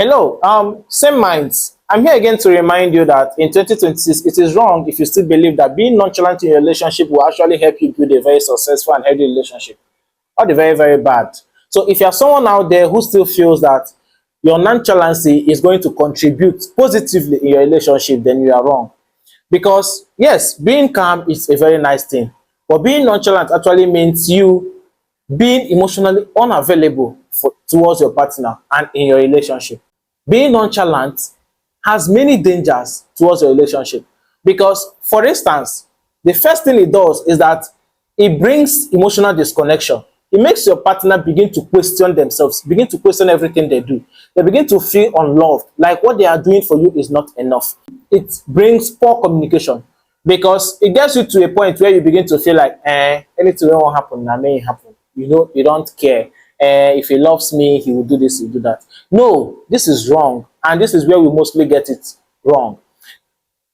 Hello, same minds. I'm here again to remind you that in 2026, it is wrong if you still believe that being nonchalant in your relationship will actually help you build a very successful and healthy relationship. Or the very, very bad. So if you're someone out there who still feels that your nonchalancy is going to contribute positively in your relationship, then you are wrong. Because yes, being calm is a very nice thing, but being nonchalant actually means you being emotionally unavailable towards your partner and in your relationship. Being nonchalant has many dangers towards your relationship because, for instance, the first thing it does is that it brings emotional disconnection. It makes your partner begin to question themselves, begin to question everything they do. They begin to feel unloved, like what they are doing for you is not enough. It brings poor communication because it gets you to a point where you begin to feel like, anything will not happen, now may it happen. You know, you don't care. If he loves me, he will do this, he will do that. No, this is wrong, and this is where we mostly get it wrong.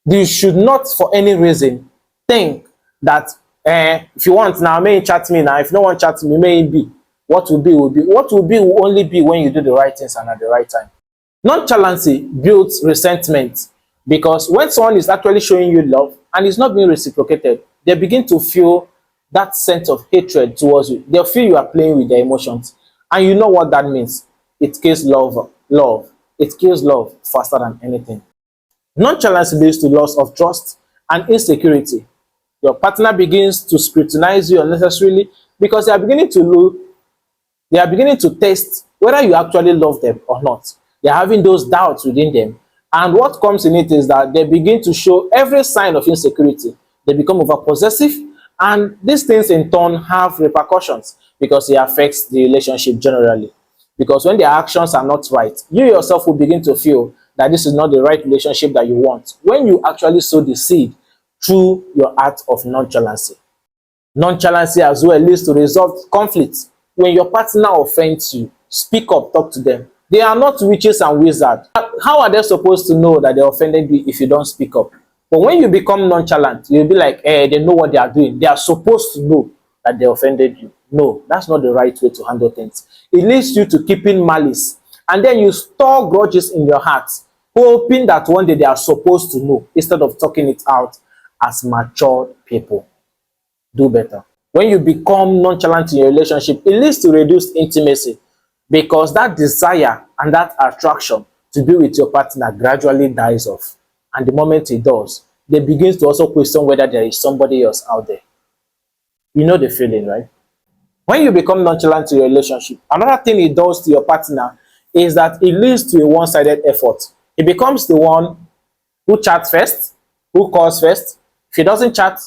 You should not for any reason think that if you want now, may you chat me now. If no one chats me, may it be. What will be will be. What will be will only be when you do the right things and at the right time. Nonchalancy builds resentment because when someone is actually showing you love and is not being reciprocated, they begin to feel that sense of hatred towards you. They feel you are playing with their emotions. And you know what that means. It kills love. It kills love faster than anything. Nonchalance leads to loss of trust and insecurity. Your partner begins to scrutinize you unnecessarily because they are beginning to test whether you actually love them or not. They are having those doubts within them. And what comes in it is that they begin to show every sign of insecurity. They become over possessive, and these things in turn have repercussions because it affects the relationship generally. Because when their actions are not right, you yourself will begin to feel that this is not the right relationship that you want when you actually sow the seed through your act of nonchalancy. Nonchalancy as well leads to resolved conflicts. When your partner offends you, speak up, talk to them. They are not witches and wizards. How are they supposed to know that they offended you if you don't speak up? But when you become nonchalant, you'll be like, they know what they are doing. They are supposed to know that they offended you. No, that's not the right way to handle things. It leads you to keeping malice. And then you store grudges in your heart, hoping that one day they are supposed to know instead of talking it out as mature people. Do better. When you become nonchalant in your relationship, it leads to reduced intimacy because that desire and that attraction to be with your partner gradually dies off. And the moment it does, they begin to also question whether there is somebody else out there. You know the feeling, right? When you become nonchalant to your relationship, another thing it does to your partner is that it leads to a one-sided effort. It becomes the one who chats first, who calls first. If he doesn't chat,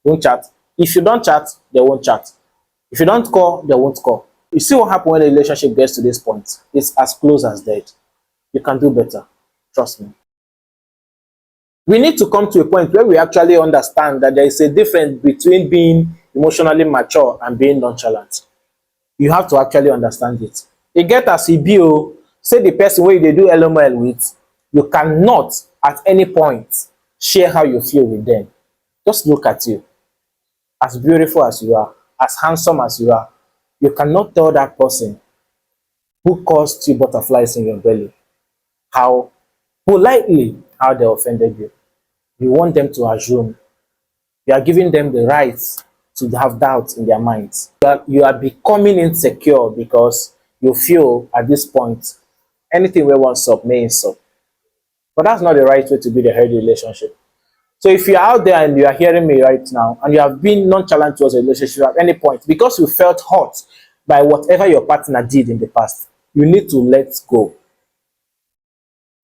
won't chat. If you don't chat, they won't chat. If you don't call, they won't call. You see what happens when a relationship gets to this point? It's as close as dead. You can do better. Trust me. We need to come to a point where we actually understand that there is a difference between being emotionally mature and being nonchalant. You have to actually understand it. You get as e be o, say the person wey you dey do LML with, you cannot at any point share how you feel with them. Just look at you. As beautiful as you are, as handsome as you cannot tell that person who caused you butterflies in your belly how politely how they offended you. You want them to assume. You are giving them the right to have doubts in their minds. You are becoming insecure because you feel at this point anything we want up may insult. But that's not the right way to build a healthy relationship. So if you're out there and you are hearing me right now and you have been nonchalant towards a relationship at any point because you felt hurt by whatever your partner did in the past, you need to let go.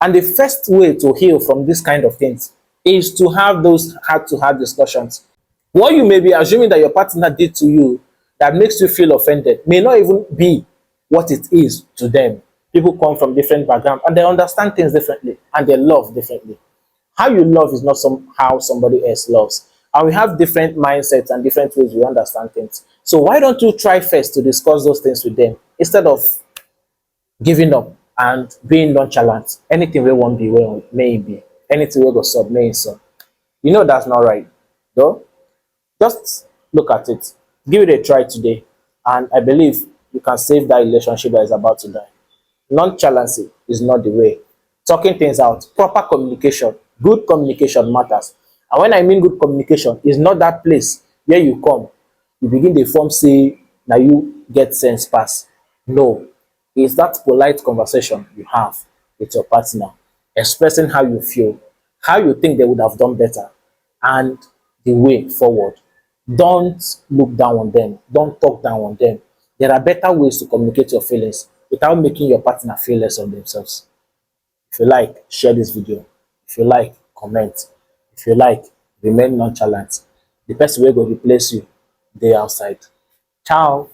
And the first way to heal from this kind of things is to have those heart-to-heart discussions. What you may be assuming that your partner did to you that makes you feel offended may not even be what it is to them. People come from different backgrounds and they understand things differently and they love differently. How you love is not how somebody else loves. And we have different mindsets and different ways we understand things. So why don't you try first to discuss those things with them instead of giving up and being nonchalant? Anything we won't be, well, maybe. Anything we go sub, may sub. You know that's not right, though. Just look at it. Give it a try today. And I believe you can save that relationship that is about to die. Nonchalancy is not the way. Talking things out, proper communication, good communication matters. And when I mean good communication, is not that place where you come, you begin dey form say na you get sense pass. No, it's that polite conversation you have with your partner, expressing how you feel, how you think they would have done better, and the way forward. Don't look down on them. Don't talk down on them. There are better ways to communicate your feelings without making your partner feel less of themselves. If you like, share this video. If you like, comment. If you like, remain nonchalant. The person wey go replace you dey outside. Ciao.